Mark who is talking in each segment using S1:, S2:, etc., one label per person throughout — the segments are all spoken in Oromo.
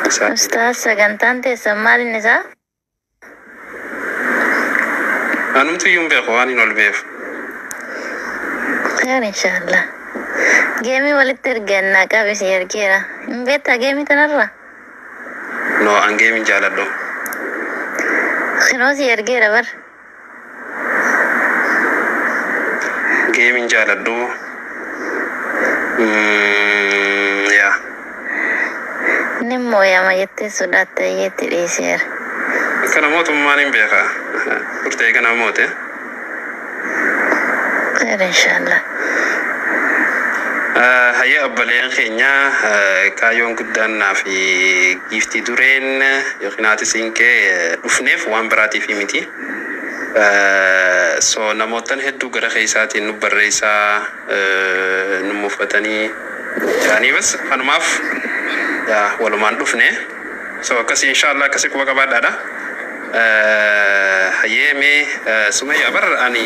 S1: أستاذ سجنتان تسمى النساء
S2: أنا متى يوم بيخواني نولبيف
S1: خير إن شاء الله جيمي ولد ترجعنا كابس يركيرا بيتا جيمي تنرى
S2: نو أن جيمي جالدو
S1: خنوز يركيرا بر
S2: جيمي جالدو يا
S1: نمو يا ما يتي سودات يتي ريسير
S2: كنا موت مانين بيخا قلت كنا موت
S1: خير إن شاء الله
S2: هيا أبلين خينيا كايون قدنا في جيفتي دورين يخناتي سينك أفنف وان براتي في ميتي so namotan hedduu gara keessaatiin nu barreessaa nu mufatanii jiranii bas kanumaaf walumaan dhufne so akkasii inshallah akkasii kuba qabaadhaadha hayyeemee Sumayyaa bar ani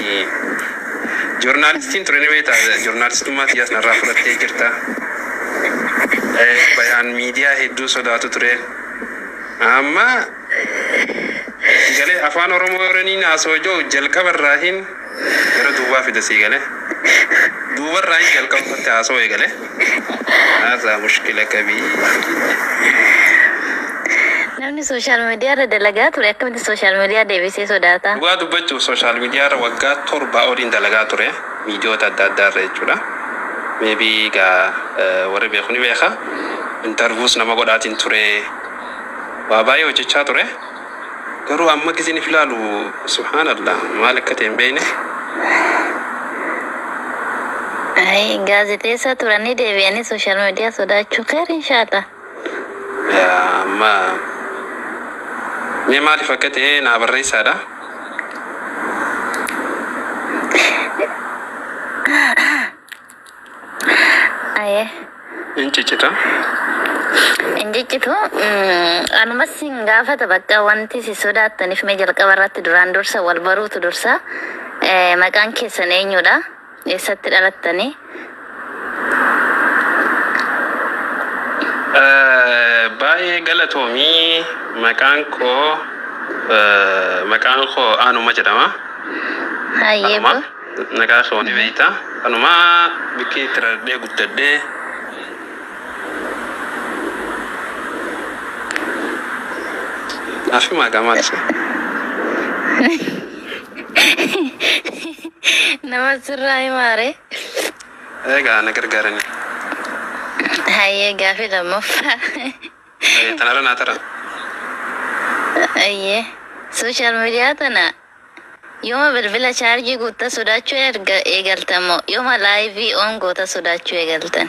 S2: joornaalistiin ture ni beektaa joornaalistummaa tiyyaas narraa fudhattee jirta bayaan miidiyaa hedduu sodaatu ture amma gale afaan oromoo yoraniin asoojo jalqaba irraahin gara duubaa fidasii gale duuba irraahin jalqaba fatte asoo eegale haasaa mushkila qabii
S1: namni sooshaal miidiyaa irra dalagaa ture akkamitti sooshaal miidiyaa deebisee sodaata
S2: dhugaa dubbachuuf sooshaal miidiyaa irra waggaa 7 oliin dalagaa ture miidiyoota adda addaa irra jechuudha maybe gaa warri beeku ni beeka interviews nama godhaatiin ture waa baay'ee hojjechaa ture garuu amma gisini filaalu subhanallah maal akka ta'e hin beekne
S1: ay gaazexeessaa turanii deebi'anii sooshaal miidiyaa sodaachuu khayr inshaalla
S2: amma mee maaliif akka ta'e naa barreessaadha
S1: aye
S2: incicita
S1: injicitu anuma sin gaafata bakka wanti si sodaattaniif mee jalqaba irratti duraan dursa wal baruutu dursa maqaan keessan eenyudha eessatti dhalattanii
S2: baay'ee galatoomii maqaan koo aanuma jedhama
S1: hayyeebu
S2: nagaa koo ni beeyta anuma bikkii tiradhee guddadhee afi maqaa maal isa
S1: nama sirraa himaare
S2: egaa na gargaarani
S1: hayyee gaafii lammaffaa
S2: tanarra naa tara
S1: hayyee sooshaal miidiyaa tana yooma bilbila chaarjii guutta sodaachuu eegaltan moo yooma laayivii oon goota sodaachuu eegaltan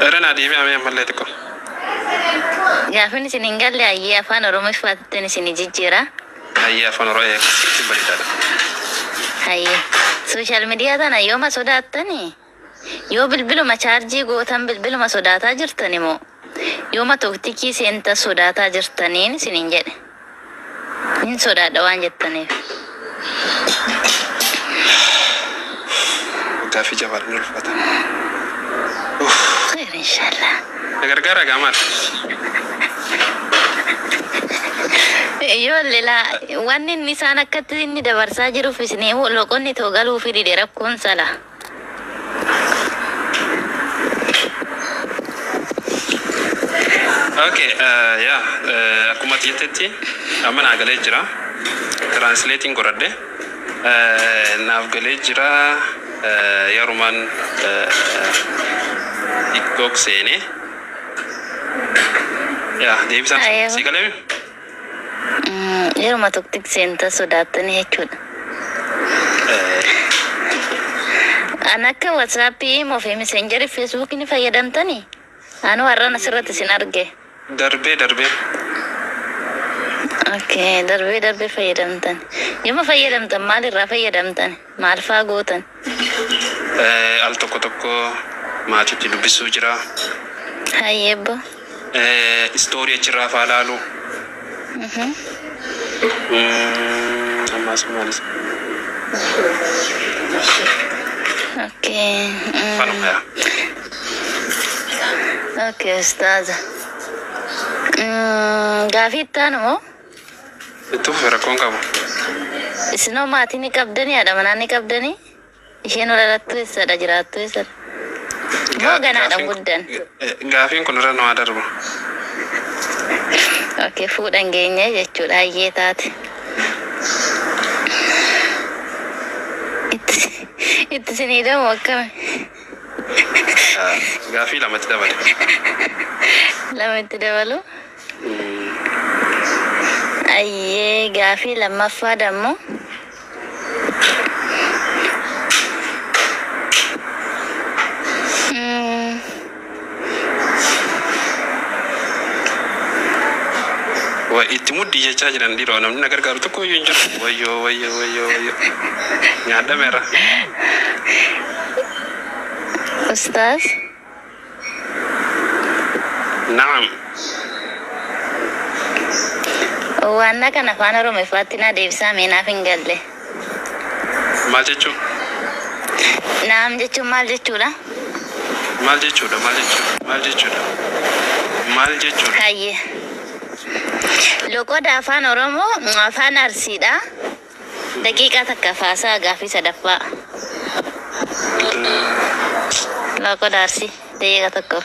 S2: irra naa deebi'amee ammallee xiqqoo
S1: gaafin isin hin galle hayyee afaan oromoo ifaatittan isin jijjiira
S2: hayyee afaan oromoo akkasitti bareedaadha
S1: hayyee sooshaal miidiyaa tana yooma sodaattanii yoo bilbiluma chaarjii gootan bilbiluma sodaataa jirtani moo yooma tooktikii seenta sodaataa jirtaniin isin hin jedhe hin sodaadha waan jettaniif
S2: gaafii jabaan ni ulfaata
S1: khayr inshallah
S2: gargaara gaamaal
S1: yoo lila wanni inni isaan akkatti inni dabarsaa jiruuf isin loqonni too galuu fi dide rakkoon sala
S2: okay akkuma jettetti amma naa galee jira translating godhadhe naaf galee jira yarumaan TikTok seene deebisaan si galee
S1: yeruma tokkitti seenta sodaattanii jechuudha an akka WhatsAppii moo fi Messenger Facebook ni fayyadamtanii anu warraan asirratti isin arge
S2: darbee
S1: okay darbee fayyadamtan yooma fayyadamtan maalirraa fayyadamtan maal faa gootan
S2: al tokko maatiitti dubbisuu jira
S1: hayyeebbo
S2: istoorii achirraa faa laalu ammaas maalis
S1: okay
S2: falmaya
S1: اوكي استاذة. قافي التانو
S2: توفي ركون كابو
S1: اسنو ماتيني كبدني هذا مناني كبدني isheen wala tuisadha jiraattu isa moo ganaadha guddan
S2: gaafiin kun irra nama darbu
S1: okay fuudhan geenye jechuudha hayyee taate itti sinii dhamu akkame
S2: gaafii lamatti dabale
S1: lamatti dabalu ayyee gaafii lammaffaa dammo wa itti muddi jechaa jiran dhiiroo namni na gargaaru tokko iyyuu hin jiru wayyoo nyaadhameera ustaaz
S2: naam
S1: waan kana afaan Oromoofaatti na deebisaa meenaaf hin galle
S2: maal jechuu
S1: naam jechuun maal jechuudha hayyee loqoda afaan Oromoo afaan Arsiidha daqiiqaa takka faasaa gaafii sadaffaa loqoda Arsii daqiiqa tokko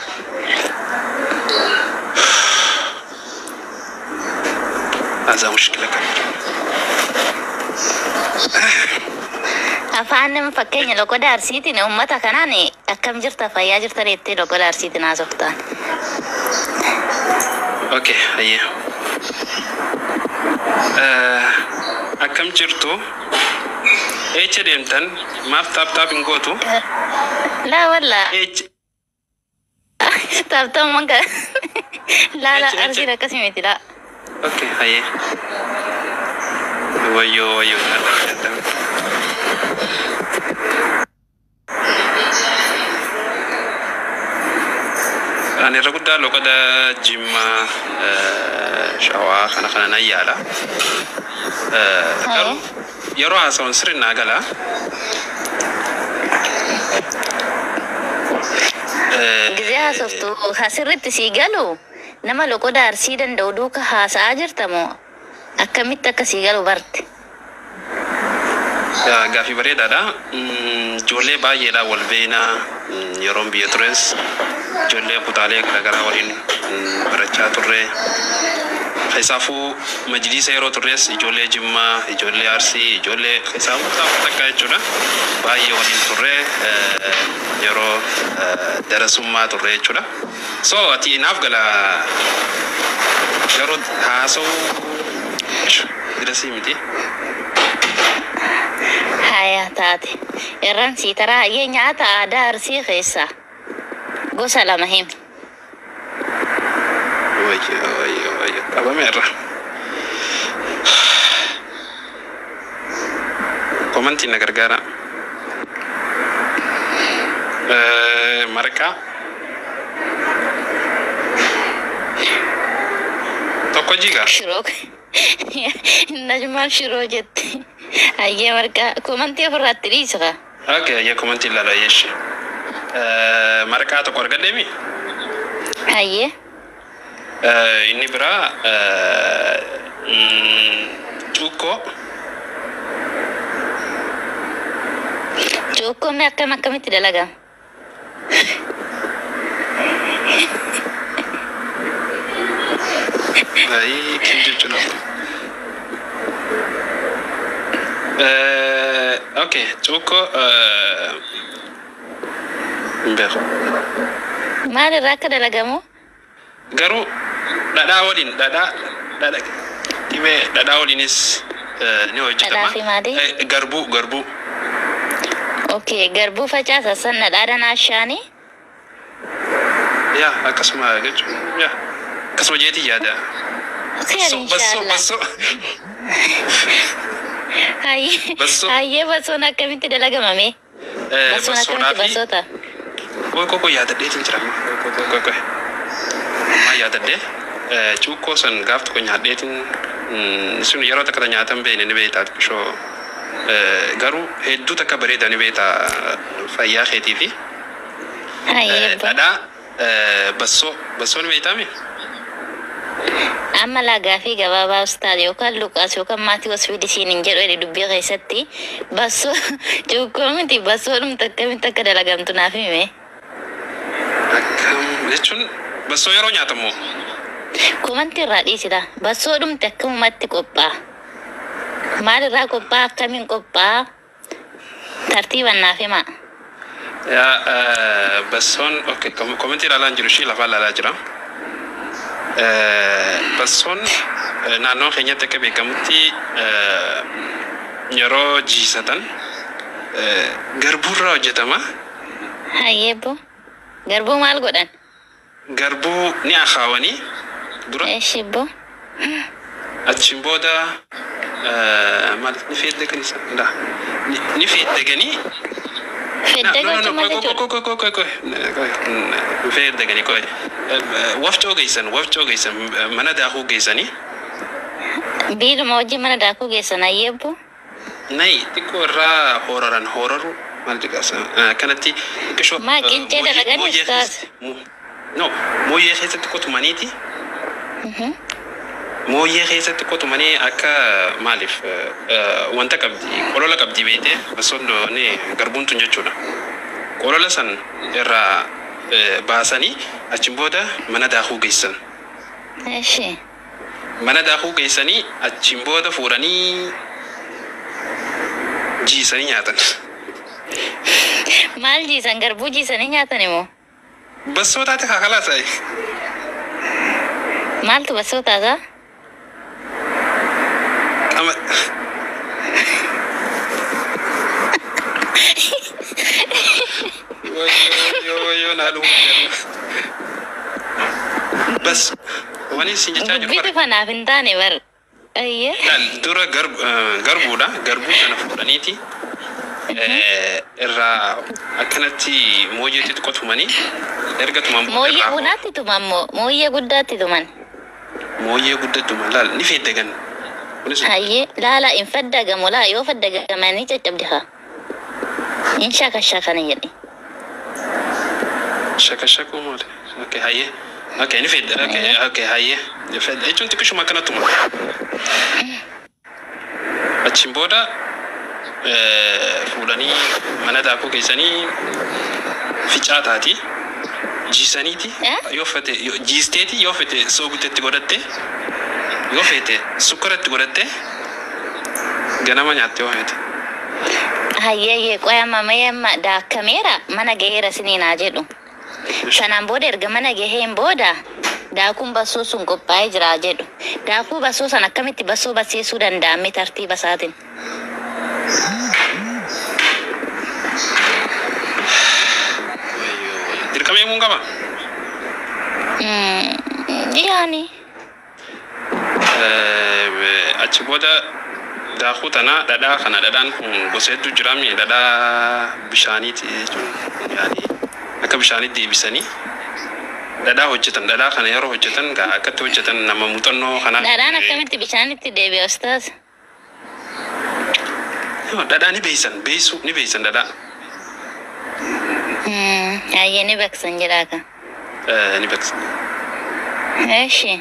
S2: هذا مشكلة
S1: afaan nama fakkeenya loqoda Arsiitiin uummata kanaan akkam jirta fayyaa jirta reettee loqoda Arsiitiin haasoftaan
S2: اوكي هيا akkam jirtu echa deemtan maaf taap ngootu
S1: la walla taap manga la Arsii akkasii miti la
S2: اوكي هيا wayyoo ani irra guddaa loqoda Jimmaa Shawaa kana nan yaala garuu yeroo haasawun sirriin gala
S1: ጊዜ ሀሶፍቱ ሀስርት ሲገሉ nama loqoda Arsii danda'u duuka haasa'aa jirtamoo akkamitti akka siigalu barte
S2: gaafii bareedaadha ijoollee baay'eedha wal beeknaa yeroon biyya tures ijoollee kutaalee garaagaraa waliin barachaa turre keessaafu majlisa yeroo turres ijoollee Jimmaa ijoollee Arsii ijoollee keessaafu takka jechuudha baay'ee waliin turre yeroo darasummaa turre jechuudha so ati naaf gala yeroo haasa'u dirasii miti
S1: haya taate irraan sii taraa hayyee nyaata aadaa Arsii keessaa gosa lama himi
S2: wayyoo qabameerra komantiin na gargaara marqaa tokko jiga
S1: shiroo najmaal shiroo jette hayyee marqaa komantii ofirraatti dhiisa
S2: okay hayyee komantii ilaala yeeshi marqaa tokko argadheemi
S1: hayyee
S2: inni biraa
S1: cuukkoo akkamitti dalagama
S2: ay kinjechuna okay cuukkoo mbero
S1: maal irraa akka dalagamu
S2: garuu dhadhaa waliin dhadhaa dhibee dhadhaa waliinis ni hojjetama garbuu
S1: okay garbuu facaasa san dhadhaadhaan ashaanii
S2: yaa akkasuma jechuun yaa akkasuma jeetii yaada basso
S1: hayyee bassoon akkamitti dalagamame bassoon akkamitti bassoota
S2: koko yaadadheetiin jira koko maa yaadadhee cuukkoo san gaaf tokko nyaadheetiin sun yeroo takka nyaatan beekne ni beektaa bishoo garuu hedduu takka bareeda ni beektaa fayyaa keetii fi bassoon beeytame
S1: amma lagaa fi gabaabaa ustaad yookaan Luqaas yookaan maatii Wasfiidisiin hin jedhu edhi dubbii keessatti bassoo cuukkoo miti bassoo dhumta akkamitti akka dalagamtu naaf hime.
S2: akkam jechuun bassoo yeroo nyaatamu
S1: Kumanti irraa dhiisida. Bassoo dhumte akkamumatti qophaa'a. Maalirraa qophaa'a akkamiin qophaa'a tartiiban naaf himaa.
S2: yaa bassoon okay komentii ilaalaa hin jiru ishii lafaa ilaalaa jira. Bassoon naannoo keenyatti akka beekamutti yeroo jiisatan garbuurraa hojjetama.
S1: Hayyeebbo. Garbuu maal godhan?
S2: Garbuu ni akaawanii dura
S1: Eeshibbo.
S2: achiin booda maal ni feeddeganii ni feeddeganii
S1: Feddagaltu maal jechuudha?
S2: feeddeganii koy wafcoo geessan mana daakuu geessanii
S1: Biiluma wajjin mana daakuu geessan hayyeebbo.
S2: nayi xiqqoo irraa hororu maal jedhasa kanatti qishoo
S1: Maa qincee dalaganis taas.
S2: no mooyyee keessatti qotumaniiti mooyyee keessatti qotumanii akka maaliif wanta qabdi qolola qabdi beete bassoon garbuun tun jechuudha. Qolola san irraa baasanii achiin booda mana daakuu geessan.
S1: Eeshi.
S2: Mana daakuu geessanii achiin booda fuudhanii jiisanii nyaatan.
S1: Maal jiisan garbuu jiisanii nyaatan immoo?
S2: Bassoo taate kakalaa sa'i.
S1: Maaltu bassoo taataa?
S2: Ama yo naalu bas wani sin jechaa jiru
S1: Dubbii kanaaf hin taane bar. Ayyee.
S2: dura garbuudha garbuu sana fuudhaniiti irraa akkanatti mooyyeetti qotumanii erga tuman
S1: Mooyyee bunaatti tuman moo mooyyee guddaatti tuman?
S2: mooyyee guddatti tuman laal ni feeddagan kunis
S1: Hayyee laala hin faddagamu laa yoo faddagamanii caccabdi haa. In shakashakani jedhi.
S2: shakashakuu maali okay hayyee okay ni feedda okay hayyee feedda jechuun xiqqishuma akkanatti tuman achiin booda fuudhanii mana daakuu geessanii ficaa taati jiisaniiti yoo fete jiisteeti yoo fete soogutetti godhatte yoo fete sukkaratti godhatte ganama nyaatte yoo fete
S1: Hayyee qoya mama daakameera mana gaheera siniinaa jedhu. Sanaan booda erga mana gaheen booda daakuun bassoo sun qophaa'ee jira jedhu. Daakuu bassoo san akkamitti bassoo barsiisuu danda'ame tartiiba isaatiin?
S2: dirqamee muun qaba
S1: Yaani.
S2: achi booda daakuu tana dhadhaa kana dhadhaan kun gosa hedduu jiraami dhadhaa bishaaniiti jechuun yaani akka bishaanitti deebisanii dhadhaa hojjetan dhadhaa kana yeroo hojjetan akkatti hojjetan nama muuxannoo kana
S1: Dhadhaan akkamitti bishaanitti deebi'a ustaas?
S2: dhadhaa ni beeysan dhadhaa
S1: Hayyee ni beeksan jedhaa kan.
S2: ni beeksan
S1: Eeshi.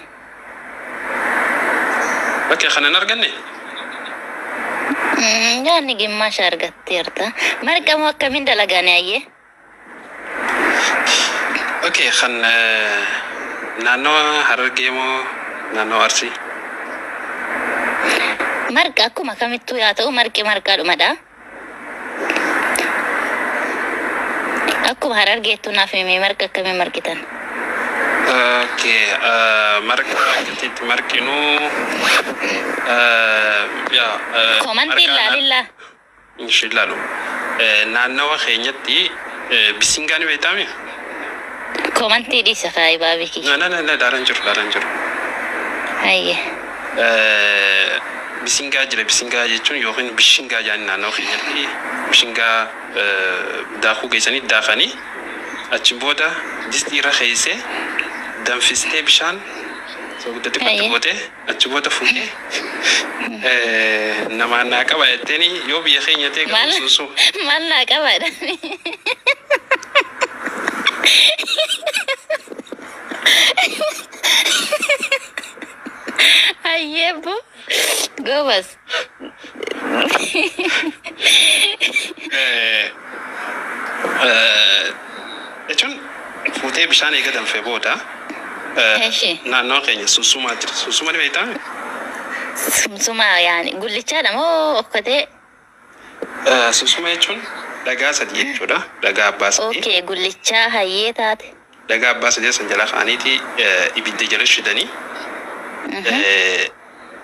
S2: bakkee kana hin arganne
S1: Yaanni gimmaasha argatteerta. Marqa moo akkamiin dalagane hayyee?
S2: okay kan naannoo Harargee moo naannoo Arsii
S1: Marqa akkuma kamittuu yaa ta'u marqi marqaadhumadha. Akkuma Harargeettuu naaf himee marqa akkamiin marqitan?
S2: okay marqinuu
S1: Komantiin laalillaa.
S2: Inshin laalu naannawa keenyatti bisingaan beekame
S1: Komantii dhiisa faayibaa biki.
S2: daaran jiru
S1: Hayyee.
S2: bisingaa jira bisingaa jechuun yookiin bishingaa jedhanii naannawa keenyatti bishingaa daakuu geessanii daakanii achiin booda distii irra keessee danfistee bishaan sooguddaatti qotti gootee achi booda fuudhee namaan naa qaba jetteeni yoo biyya keenya ta'e qabu suusu.
S1: Maal naa qabaadha? Ayyeebbo. Goobas.
S2: jechuun fuutee bishaan eega danfee booda
S1: Eshi.
S2: naannoo keenya suusumaa jira. Suusuma ni beektaa?
S1: Sumsuma yaani gullichaadha moo okkotee?
S2: Suusuma jechuun dhagaa sadii jechuudha. Dhagaa abbaa sadii.
S1: Okay, gullichaa hayyee taate.
S2: Dhagaa abbaa sadii san jala kaaniiti ibidda jala shidanii.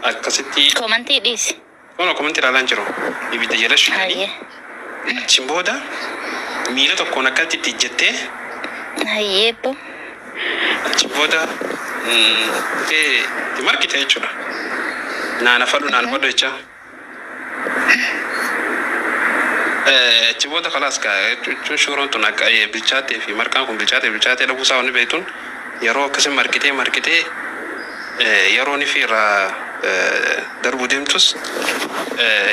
S2: Akkasitti
S1: Komantii dhiisi.
S2: komantii ilaalaan jiru. Ibidda jala shidanii.
S1: Hayyee.
S2: Achiin booda miila tokkoon akkatti itti ijjettee
S1: Hayyeebbo.
S2: achiin booda itti margite jechuudha. Naanafadhu jecha. Achiin booda kalaas jechuun shuuroon tun akka bilchaatee fi marqaan kun bilchaatee dhabuusaa wanni beektuun yeroo akkasii margitee yeroo ni fi irraa darbuu deemtus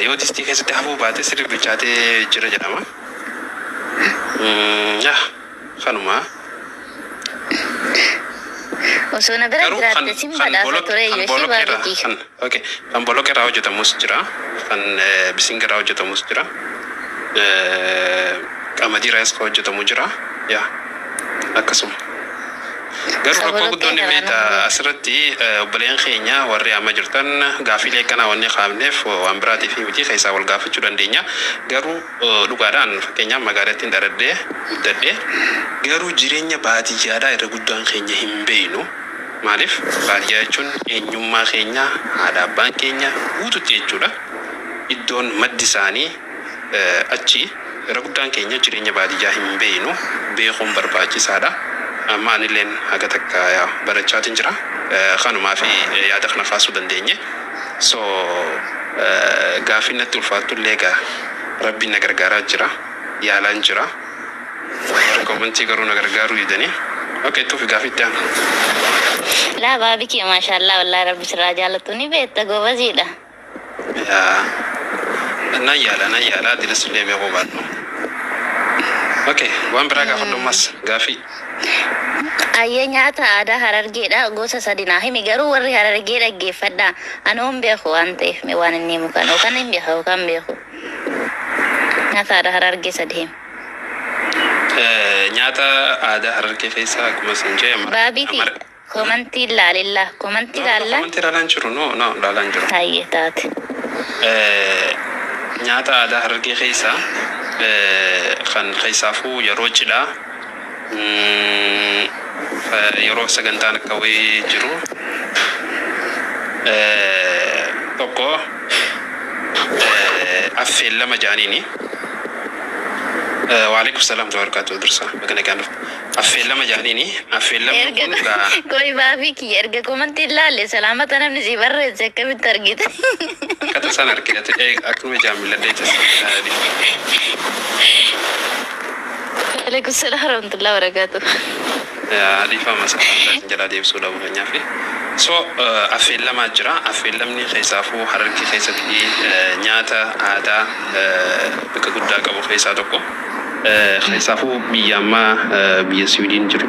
S2: yoo distii keessatti hafuu baate sirrii bilchaatee jira jedhama. Kanuma.
S1: Osoo na bira jiraatte sin badhaasa ture yoo baadiyyaa.
S2: Okay, kan boloqee irraa hojjetamus jira, kan bisinga irraa hojjetamus jira, qamadii irraa hojjetamu jira. Akkasuma. Garuu rakkoo guddoon beekta asirratti obboleen keenya warri amma jirtan gaafiilee kana wanni qaamneef waan biraatii fi miti keessaa wal gaafachuu dandeenya. Garuu dhugaadhaan fakkeenyaaf magaalattii guddadhee garuu jireenya baadiyyaadhaa irra guddaan keenya hin beeknu. Maaliif baadiyyaa jechuun eenyummaa keenya, aadaa abbaan keenya guututti jechuudha. Iddoon maddi isaanii achi irra guddaan keenya jireenya baadiyyaa hin beeknu. Beekuun barbaachisaadha. Amma anilleen haga takka barachaatiin jira. Kanumaa fi yaada kana kaasuu dandeenye. So gaafiin natti ulfaattu illee egaa rabbiin na gargaaraa jira. Yaalaan jira. Komantii garuu na gargaaruu didanii. Okay, tuufi gaafiitti aanu.
S1: Laa baabikii maashaallah wallahi rabbi sirraa jaallattu ni beekta gobaziidha.
S2: Nan yaala dilis illee beekuu baadhu. Okay, waan biraa gaafadhu ammas gaafii.
S1: Ayyee nyaata aadaa Harargeedha gosa sadi naa himi garuu warri Harargee dhaggeeffadha. Anoon beeku waan ta'eef mee waan inni himu kan yookaan hin beeku yookaan beeku. Nyaata aadaa Harargee sadi himi.
S2: Nyaata aadaa Harargee keessaa akkuma isin jee
S1: Baabiti komantii ilaalilla komantii ilaalla.
S2: Komantii ilaalaan jiru ilaalaan jiru.
S1: Hayyee taate.
S2: Nyaata aadaa Harargee keessaa kan keessaafuu yeroo cidhaa yeroo sagantaan akka wayii jiru tokko affeellama jaaniini. Waalaikum salaam wa barakatuh dursa bakka kan affeellama jaaniini affeellamni kun
S1: Koi baabii kiyya erga komantii ilaalle salaamata namni si barreesse akkamitti argite.
S2: Akkata san argite akkuma jaamiladhee jira.
S1: Waalaikum salaam warahmatullahi wabarakatuh.
S2: Alifa masalan jala deebisuu dhabu keenyaaf. So affeellamaa jira. Affeellamni keessaafuu Harargee keessatti nyaata aadaa bakka guddaa qabu keessaa tokko. Keessaafuu biyya ammaa biyya Swiidin jiru.